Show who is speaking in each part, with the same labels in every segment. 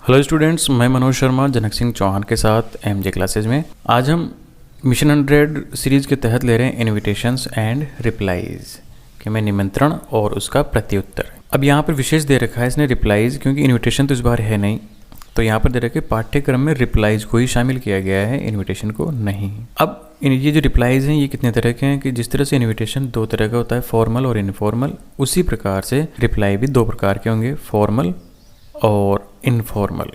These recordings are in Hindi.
Speaker 1: हेलो स्टूडेंट्स, मैं मनोज शर्मा जनक सिंह चौहान के साथ एमजे क्लासेज में। आज हम मिशन 100 सीरीज़ के तहत ले रहे हैं इनविटेशंस एंड रिप्लाईज कि मैं निमंत्रण और उसका प्रत्युत्तर। अब यहाँ पर विशेष दे रखा है इसने रिप्लाईज, क्योंकि इनविटेशन तो इस बार है नहीं, तो यहाँ पर दे रखा है पाठ्यक्रम में रिप्लाईज को ही शामिल किया गया है, इन्विटेशन को नहीं। अब ये जो रिप्लाईज हैं ये कितने तरह के हैं कि जिस तरह से इन्विटेशन दो तरह का होता है, फॉर्मल और इनफॉर्मल, उसी प्रकार से रिप्लाई भी दो प्रकार के होंगे, फॉर्मल और इनफॉर्मल।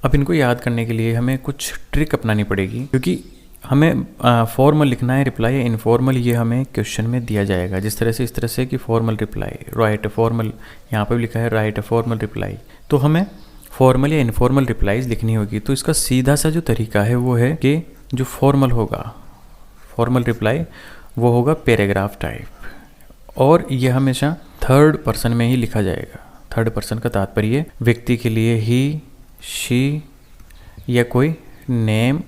Speaker 1: अब इनको याद करने के लिए हमें कुछ ट्रिक अपनानी पड़ेगी, क्योंकि हमें फॉर्मल लिखना है रिप्लाई या इनफॉर्मल, ये हमें क्वेश्चन में दिया जाएगा। जिस तरह से इस तरह से कि फॉर्मल रिप्लाई, राइट फॉर्मल, यहाँ पर भी लिखा है राइट फॉर्मल रिप्लाई, तो हमें फॉर्मल या इनफॉर्मल रिप्लाईज लिखनी होगी। तो इसका सीधा सा जो तरीका है वो है कि जो फॉर्मल होगा, फॉर्मल रिप्लाई, वो होगा पैराग्राफ टाइप, और ये हमेशा थर्ड पर्सन में ही लिखा जाएगा। थर्ड पर्सन का तात्पर्य व्यक्ति के लिए ही, शी या कोई नेम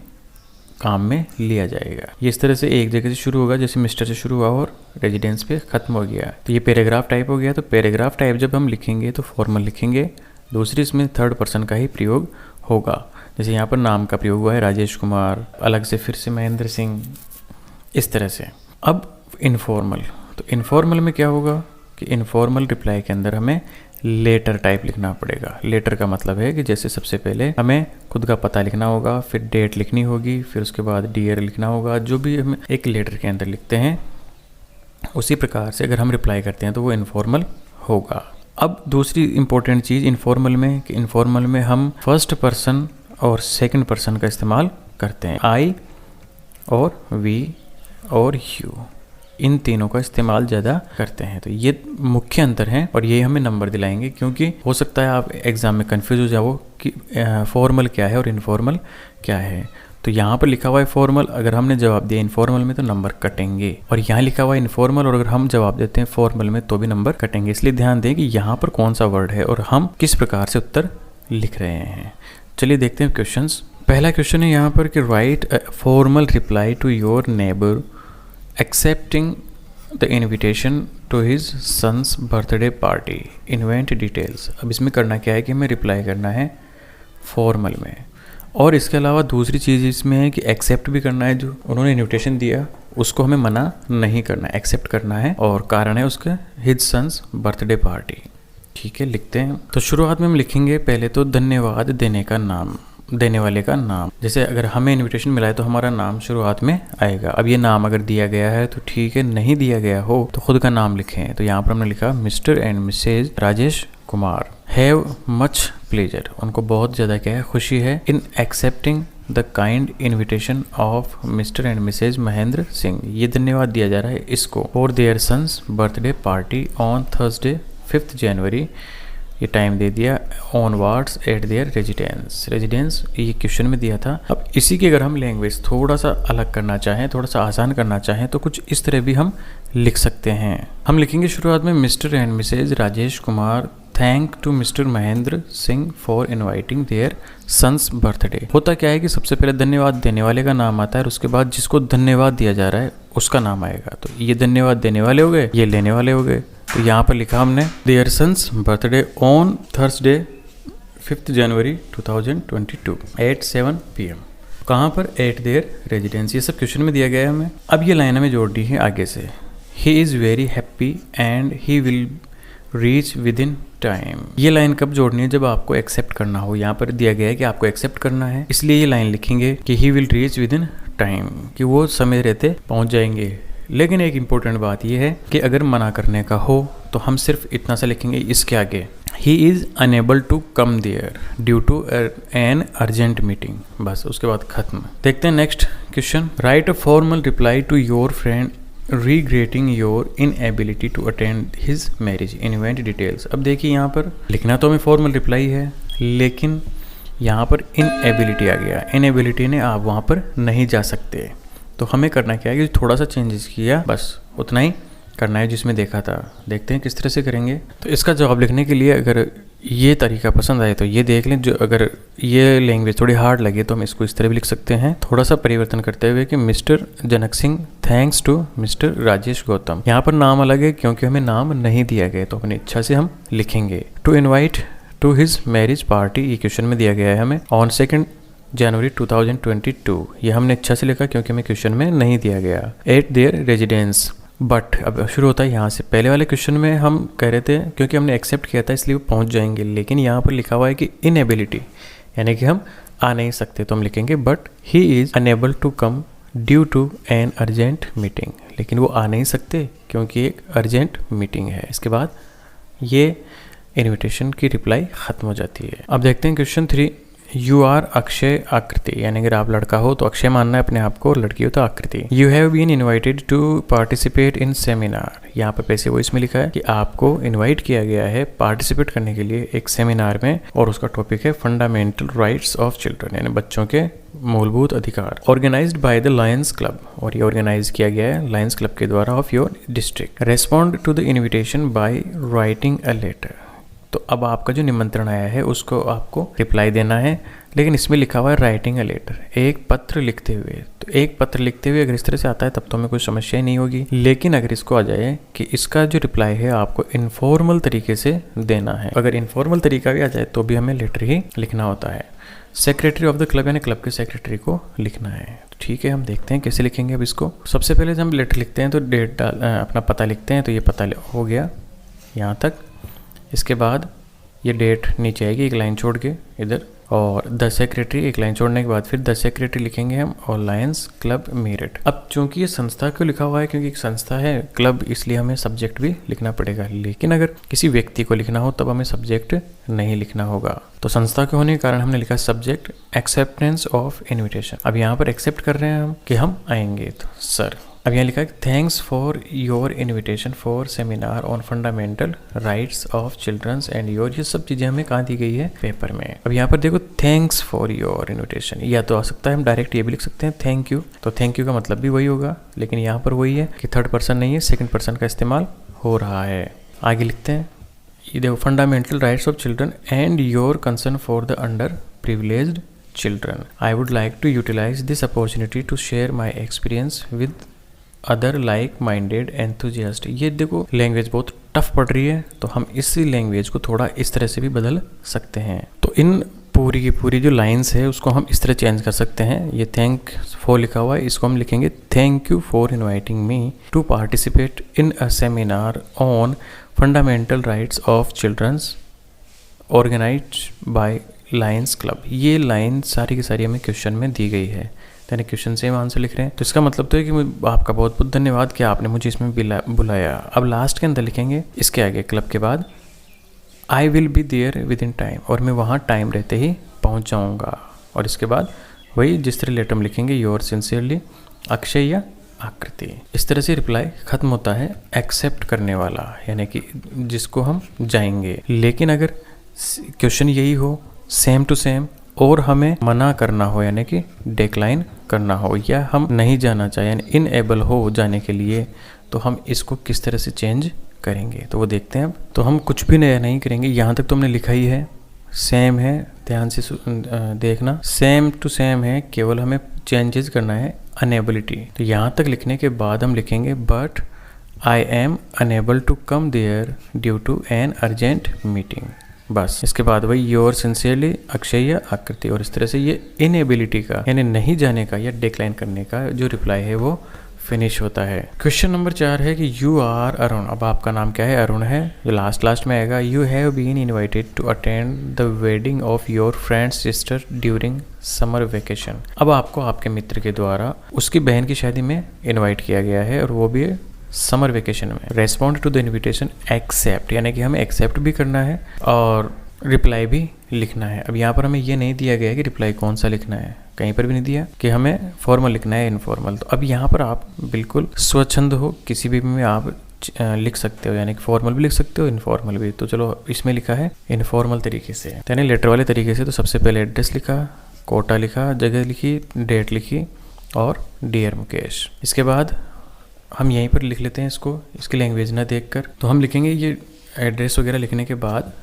Speaker 1: काम में लिया जाएगा। ये इस तरह से एक जगह से शुरू होगा, जैसे मिस्टर से शुरू हुआ और रेजिडेंस पे ख़त्म हो गया, तो ये पैराग्राफ टाइप हो गया। तो पैराग्राफ टाइप जब हम लिखेंगे तो फॉर्मल लिखेंगे, दूसरी इसमें थर्ड पर्सन का ही प्रयोग होगा। जैसे यहाँ पर नाम का प्रयोग हुआ है राजेश कुमार, अलग से फिर से महेंद्र सिंह, इस तरह से। अब इनफॉर्मल, तो इनफॉर्मल में क्या होगा कि इनफॉर्मल रिप्लाई के अंदर हमें लेटर टाइप लिखना पड़ेगा। लेटर का मतलब है कि जैसे सबसे पहले हमें खुद का पता लिखना होगा, फिर डेट लिखनी होगी, फिर उसके बाद डियर लिखना होगा, जो भी हम एक लेटर के अंदर लिखते हैं उसी प्रकार से अगर हम रिप्लाई करते हैं तो वो इनफॉर्मल होगा। अब दूसरी इंपॉर्टेंट चीज़ इनफॉर्मल में कि इनफॉर्मल में हम फर्स्ट पर्सन और सेकंड पर्सन का इस्तेमाल करते हैं। आई और वी और यू, इन तीनों का इस्तेमाल ज़्यादा करते हैं। तो ये मुख्य अंतर है और ये हमें नंबर दिलाएंगे, क्योंकि हो सकता है आप एग्ज़ाम में कंफ्यूज हो जाओ कि फॉर्मल क्या है और इनफॉर्मल क्या है। तो यहाँ पर लिखा हुआ है फॉर्मल, अगर हमने जवाब दिया इनफॉर्मल में तो नंबर कटेंगे, और यहाँ लिखा हुआ है इनफॉर्मल और अगर हम जवाब देते हैं फॉर्मल में तो भी नंबर कटेंगे। इसलिए ध्यान दें कि यहाँ पर कौन सा वर्ड है और हम किस प्रकार से उत्तर लिख रहे हैं। चलिए देखते हैं क्वेश्चंस। पहला क्वेश्चन है यहाँ पर कि write a formal reply to your neighbour accepting the invitation to his son's birthday party, invent details. अब इसमें करना क्या है कि हमें रिप्लाई करना है फॉर्मल में, और इसके अलावा दूसरी चीज़ इसमें है कि एक्सेप्ट भी करना है, जो उन्होंने इन्विटेशन दिया उसको हमें मना नहीं करना, एक्सेप्ट करना है, और कारण है उसका हिज सन्स बर्थडे पार्टी। ठीक है, लिखते हैं। तो शुरुआत में हम लिखेंगे पहले तो धन्यवाद देने का नाम, देने वाले का नाम। जैसे अगर हमें इनविटेशन मिला है तो हमारा नाम शुरुआत में आएगा। अब ये नाम अगर दिया गया है तो ठीक है, नहीं दिया गया हो तो खुद का नाम लिखें। तो यहाँ पर हमने लिखा Mr and Mrs Rajesh Kumar have much pleasure, उनको बहुत ज़्यादा क्या है, खुशी है, in accepting the kind invitation of Mr and Mrs Mahendra Singh. ये धन्यवाद दिया जा रहा है इसको, for their son's birthday party on Thursday 5 January, ये टाइम दे दिया, onwards at their residence. Residence ये क्वेश्चन में दिया था। अब इसी की अगर हम लैंग्वेज थोड़ा सा अलग करना चाहें, थोड़ा सा आसान करना चाहें, तो कुछ इस तरह भी हम लिख सकते हैं। हम लिखेंगे शुरुआत में Mr and Mrs Rajesh Kumar thank to Mr Mahendra Singh for inviting their son's birthday. होता क्या है कि सबसे पहले धन्यवाद देने वाले का नाम आता है और उसके बाद जिसको धन्यवाद दिया जा रहा है उसका नाम आएगा। तो ये धन्यवाद देने वाले हो गए, ये लेने वाले हो गए। तो यहाँ पर लिखा हमने their son's birthday on Thursday 5 January 2022 at 7 PM। कहाँ पर? At their residence. ये सब क्वेश्चन में दिया गया है हमें। अब ये लाइन हमें जोड़नी है आगे से, he is very happy and he will reach with in time. ये लाइन कब जोड़नी है? जब आपको एक्सेप्ट करना हो। यहाँ पर दिया गया है कि आपको एक्सेप्ट करना है, इसलिए ये लाइन लिखेंगे कि he will reach with in time, कि वो समय रहते पहुँच जाएंगे। लेकिन एक इम्पोर्टेंट बात यह है कि अगर मना करने का हो तो हम सिर्फ इतना सा लिखेंगे इसके आगे, he is unable to come there due to an urgent meeting, बस उसके बाद खत्म। देखते हैं next question. Write a formal reply to your friend regretting your inability to attend his marriage, invent details. अब देखिए यहाँ पर लिखना तो हमें फॉर्मल रिप्लाई है, लेकिन यहाँ पर इनएबिलिटी आ गया। इनएबिलिटी ने आप वहाँ पर नहीं जा सकते, तो हमें करना क्या है कि थोड़ा सा चेंजेस किया, बस उतना ही करना है जिसमें देखा था। देखते हैं किस तरह से करेंगे। तो इसका जवाब लिखने के लिए अगर ये तरीका पसंद आए तो ये देख लें, जो अगर ये लैंग्वेज थोड़ी हार्ड लगे तो हम इसको इस तरह भी लिख सकते हैं, थोड़ा सा परिवर्तन करते हुए कि Mr Janak Singh thanks to Mr Rajesh Gautam. यहाँ पर नाम अलग है क्योंकि हमें नाम नहीं दिया गया, तो अपनी इच्छा से हम लिखेंगे। To invite to his marriage party, ये क्वेश्चन में दिया गया है हमें, ऑन 2 जनवरी 2022। ये हमने अच्छा से लिखा क्योंकि हमें क्वेश्चन में नहीं दिया गया। एट देयर रेजिडेंस, बट अब शुरू होता है यहाँ से। पहले वाले क्वेश्चन में हम कह रहे थे क्योंकि हमने एक्सेप्ट किया था इसलिए वो पहुँच जाएंगे, लेकिन यहाँ पर लिखा हुआ है कि इनएबिलिटी, यानी कि हम आ नहीं सकते, तो हम लिखेंगे but he is unable to come due to an urgent meeting, लेकिन वो आ नहीं सकते क्योंकि एक अर्जेंट मीटिंग है। इसके बाद ये इनविटेशन की रिप्लाई ख़त्म हो जाती है। अब देखते हैं क्वेश्चन 3, यू आर अक्षय आकृति, यानी अगर आप लड़का हो तो अक्षय मानना है अपने आप को, और लड़की हो तो Akriti. You have been invited to participate in seminar, यहाँ पर पैसे वो इसमें लिखा है कि आपको इनवाइट किया गया है पार्टिसिपेट करने के लिए एक सेमिनार में, और उसका टॉपिक है फंडामेंटल राइट्स ऑफ चिल्ड्रन, यानी बच्चों के मूलभूत अधिकार। Organised by the Lions Club, और ये ऑर्गेनाइज किया गया है लायंस क्लब के द्वारा of your district. Respond to the invitation by writing a letter, तो अब आपका जो निमंत्रण आया है उसको आपको रिप्लाई देना है, लेकिन इसमें लिखा हुआ है राइटिंग अ लेटर, एक पत्र लिखते हुए। तो एक पत्र लिखते हुए अगर इस तरह से आता है तब तो हमें कोई समस्या ही नहीं होगी, लेकिन अगर इसको आ जाए कि इसका जो रिप्लाई है आपको इनफॉर्मल तरीके से देना है, अगर इनफॉर्मल तरीका भी आ जाए तो भी हमें लेटर ही लिखना होता है। सेक्रेटरी ऑफ द क्लब, यानी क्लब के सेक्रेटरी को लिखना है। ठीक है, हम देखते हैं कैसे लिखेंगे अब इसको। सबसे पहले जब हम लेटर लिखते हैं तो डेट अपना पता लिखते हैं, तो ये पता हो गया यहाँ तक। इसके बाद ये डेट नीचे आएगी एक लाइन छोड़ के इधर, और द सेक्रेटरी एक लाइन छोड़ने के बाद फिर द सेक्रेटरी लिखेंगे हम, और लायंस क्लब मेरठ। अब चूंकि ये संस्था क्यों लिखा हुआ है, क्योंकि एक संस्था है क्लब, इसलिए हमें सब्जेक्ट भी लिखना पड़ेगा, लेकिन अगर किसी व्यक्ति को लिखना हो तब हमें सब्जेक्ट नहीं लिखना होगा। तो संस्था के होने के कारण हमने लिखा सब्जेक्ट एक्सेप्टेंस ऑफ इन्विटेशन। अब यहाँ पर एक्सेप्ट कर रहे हैं हम कि हम आएंगे, तो सर। अब यहाँ लिखा है thanks for your invitation for seminar on fundamental rights of children's and your, ये सब चीज़ें हमें कहाँ दी गई है, पेपर में। अब यहाँ पर देखो थैंक्स फॉर योर इन्विटेशन, या तो आ सकता है हम डायरेक्ट ये भी लिख सकते हैं थैंक यू, तो थैंक यू का मतलब भी वही होगा, लेकिन यहाँ पर वही है कि थर्ड पर्सन नहीं है, सेकंड पर्सन का इस्तेमाल हो रहा है। आगे लिखते हैं, ये देखो fundamental rights of children and your concern for the underprivileged children. I would like to utilise this opportunity to share my experience with other like minded enthusiast. ये देखो लैंग्वेज बहुत टफ पड़ रही है, तो हम इसी लैंग्वेज को थोड़ा इस तरह से भी बदल सकते हैं। तो इन पूरी की पूरी जो लाइंस है उसको हम इस तरह चेंज कर सकते हैं। ये थैंक फॉर लिखा हुआ है, इसको हम लिखेंगे thank you for inviting me to participate in a seminar on fundamental rights of childrens organised by Lions Club. ये लाइन सारी की सारी हमें क्वेश्चन में दी गई है, यानी क्वेश्चन से हम आंसर लिख रहे हैं, तो इसका मतलब तो है कि आपका बहुत बहुत धन्यवाद कि आपने मुझे इसमें बुलाया। अब लास्ट के अंदर लिखेंगे इसके आगे क्लब के बाद I will be there within time, और मैं वहाँ टाइम रहते ही पहुँच जाऊँगा। और इसके बाद वही जिस तरह लेटर में लिखेंगे योर सिंसियरली अक्षय या आकृति। इस तरह से रिप्लाई खत्म होता है एक्सेप्ट करने वाला, यानी कि जिसको हम जाएंगे। लेकिन अगर क्वेश्चन यही हो सेम टू सेम, और हमें मना करना हो यानी कि डिक्लाइन करना हो, या हम नहीं जाना चाहें यानी इनएबल हो जाने के लिए, तो हम इसको किस तरह से चेंज करेंगे तो वो देखते हैं। अब तो हम कुछ भी नया नहीं करेंगे, यहाँ तक तो हमने लिखा ही है, सेम है, ध्यान से देखना, सेम टू सेम है, केवल हमें चेंजेस करना है अनेबिलिटी। तो यहाँ तक लिखने के बाद हम लिखेंगे but I am unable to come there due to an urgent meeting, बस। इसके बाद वही योर सिंसियरली अक्षय या आकृति, और इस तरह से ये इनएबिलिटी का यानी नहीं जाने का या डिक्लाइन करने का जो रिप्लाई है वो फिनिश होता है। क्वेश्चन नंबर 4 है कि यू आर अरुण, अब आपका नाम क्या है, अरुण है, जो लास्ट में आएगा। You have been invited to attend the wedding of your friend sister during summer vacation. अब आपको आपके मित्र के द्वारा उसकी बहन की शादी में इन्वाइट किया गया है, और वो भी समर वेकेशन में। Respond to the invitation accept, यानी कि हमें एक्सेप्ट भी करना है और रिप्लाई भी लिखना है। अब यहाँ पर हमें ये नहीं दिया गया है कि रिप्लाई कौन सा लिखना है, कहीं पर भी नहीं दिया कि हमें फॉर्मल लिखना है इनफॉर्मल। तो अब यहाँ पर आप बिल्कुल स्वच्छंद हो, किसी भी में आप लिख सकते हो, यानी कि फॉर्मल भी लिख सकते हो इनफॉर्मल भी। तो चलो इसमें लिखा है इनफॉर्मल तरीके से, यानी लेटर वाले तरीके से। तो सबसे पहले एड्रेस लिखा, कोटा लिखा, जगह लिखी, डेट लिखी और डियर मुकेश। इसके बाद हम यहीं पर लिख लेते हैं इसको, इसकी लैंग्वेज ना देखकर। तो हम लिखेंगे ये एड्रेस वगैरह लिखने के बाद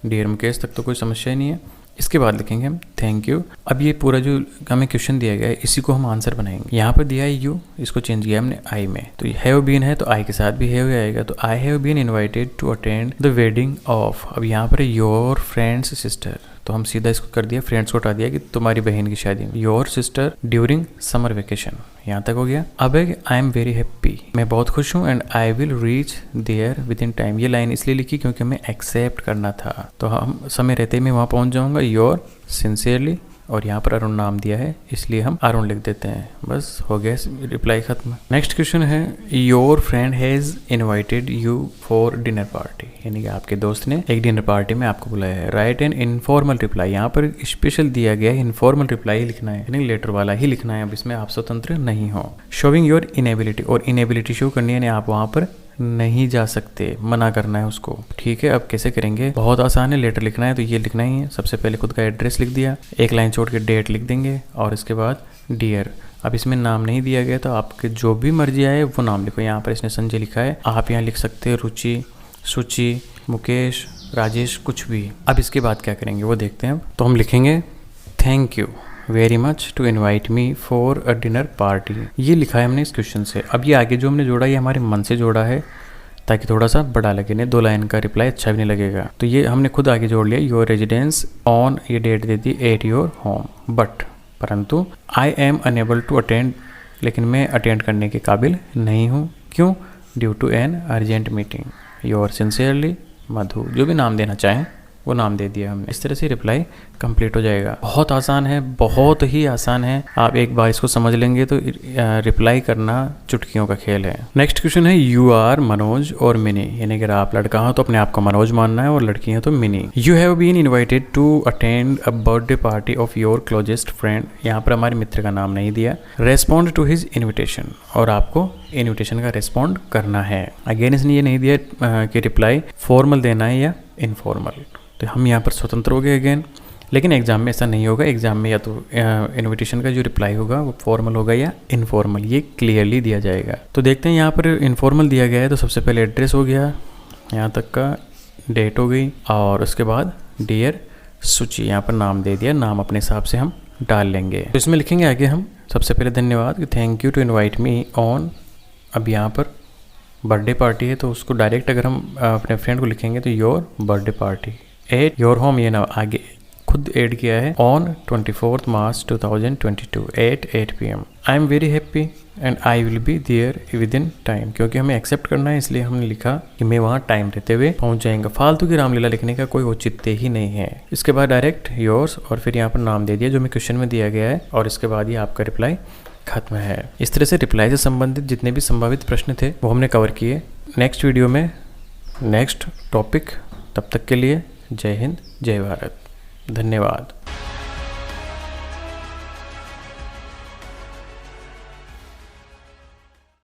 Speaker 1: डियर मुकेश तक तो कोई समस्या ही नहीं है। इसके बाद लिखेंगे हम थैंक यू। अब ये पूरा जो हमें क्वेश्चन दिया गया है इसी को हम आंसर बनाएंगे। यहाँ पर दिया है यू, इसको चेंज किया हमने आई में, तो हैव बीन है तो आई के साथ भी हैव आएगा, तो I have been invited to attend the wedding of. अब यहाँ पर योर फ्रेंड्स सिस्टर, तो हम सीधा इसको कर दिया, फ्रेंड्स को हटा दिया कि तुम्हारी बहन की शादी में। Your sister during summer vacation, यहाँ तक हो गया। अब है आई एम वेरी हैप्पी, मैं बहुत खुश हूँ, and I will reach there within time. ये लाइन इसलिए लिखी क्योंकि हमें एक्सेप्ट करना था, तो हम समय रहते ही मैं वहाँ पहुँच जाऊँगा। योर सिंसियरली, और यहाँ पर अरुण नाम दिया है इसलिए हम अरुण लिख देते हैं। बस हो गया, रिप्लाई खत्म। नेक्स्ट क्वेश्चन है your friend has invited you for dinner party, यानी कि आपके दोस्त ने एक डिनर पार्टी में आपको बुलाया है। राइट एन इनफॉर्मल रिप्लाई, यहाँ पर स्पेशल दिया गया है इनफॉर्मल रिप्लाई लिखना है, यानी लेटर वाला ही लिखना है। अब इसमें आप स्वतंत्र नहीं हो। शोविंग योर इनेबिलिटी, और इनेबिलिटी शो करनी है, यानी आप वहाँ पर नहीं जा सकते, मना करना है उसको। ठीक है, अब कैसे करेंगे, बहुत आसान है। लेटर लिखना है तो ये लिखना ही है। सबसे पहले खुद का एड्रेस लिख दिया, एक लाइन छोड़ के डेट लिख देंगे, और इसके बाद डियर। अब इसमें नाम नहीं दिया गया तो आपके जो भी मर्जी आए वो नाम लिखो। यहाँ पर इसने संजय लिखा है, आप यहाँ लिख सकते हैं रुचि, सुचि, मुकेश, राजेश, कुछ भी। अब इसके बाद क्या करेंगे वो देखते हैं। तो हम लिखेंगे thank you very much to invite me for a dinner party. ये लिखा है हमने इस क्वेश्चन से। अब ये आगे जो हमने जोड़ा ये हमारे मन से जोड़ा है ताकि थोड़ा सा बड़ा लगे, नहीं 2 लाइन का रिप्लाई अच्छा भी नहीं लगेगा। तो ये हमने खुद आगे जोड़ लिया, योर रेजिडेंस ऑन, ये डेट दे दी एट योर होम, बट परंतु I am unable to attend, लेकिन मैं अटेंड करने के काबिल नहीं हूँ। क्यों? Due to an urgent meeting. Your sincerely Madhu, जो भी नाम देना चाहें वो नाम दे दिया हमने। इस तरह से रिप्लाई कंप्लीट हो जाएगा। बहुत आसान है, बहुत ही आसान है। आप एक बार इसको समझ लेंगे तो रिप्लाई करना चुटकियों का खेल है। नेक्स्ट क्वेश्चन है यू आर मनोज और मिनी, यानी अगर आप लड़का हो तो अपने आप को मनोज मानना है और लड़की है तो Mini. You have been invited to attend a birthday party of your closest friend, यहाँ पर हमारे मित्र का नाम नहीं दिया। रेस्पॉन्ड टू हिज इन्विटेशन, और आपको इन्विटेशन का रेस्पॉन्ड करना है। अगेन इसने ये नहीं दिया कि रिप्लाई फॉर्मल देना है या इनफॉर्मल, तो हम यहाँ पर स्वतंत्र हो गए अगेन। लेकिन एग्जाम में ऐसा नहीं होगा, एग्जाम में या तो इनविटेशन का जो रिप्लाई होगा वो फॉर्मल होगा या इनफॉर्मल, ये क्लियरली दिया जाएगा। तो देखते हैं यहाँ पर इनफॉर्मल दिया गया है, तो सबसे पहले एड्रेस हो गया, यहाँ तक का डेट हो गई, और उसके बाद डियर सुचि, यहाँ पर नाम दे दिया, नाम अपने हिसाब से हम डाल लेंगे। तो इसमें लिखेंगे आगे हम सबसे पहले धन्यवाद, thank you to invite me on. अब यहाँ पर बर्थडे पार्टी है तो उसको डायरेक्ट अगर हम अपने फ्रेंड को लिखेंगे तो your birthday party at your home, ये ना आगे खुद ऐड किया है, on 24 March 2022 at 8 PM। I am very happy and I will be there within time, क्योंकि हमें एक्सेप्ट करना है इसलिए हमने लिखा कि मैं वहाँ टाइम रहते हुए पहुँच जाएंगे। फालतू की रामलीला लिखने का कोई औचित्य ही नहीं है। इसके बाद डायरेक्ट योर्स, और फिर यहाँ पर नाम दे दिया जो हमें क्वेश्चन में दिया गया है, और इसके बाद ये आपका रिप्लाई खत्म है। इस तरह से रिप्लाई से संबंधित जितने भी संभावित प्रश्न थे वो हमने कवर किए। नेक्स्ट वीडियो में नेक्स्ट टॉपिक, तब तक के लिए जय हिंद, जय भारत, धन्यवाद।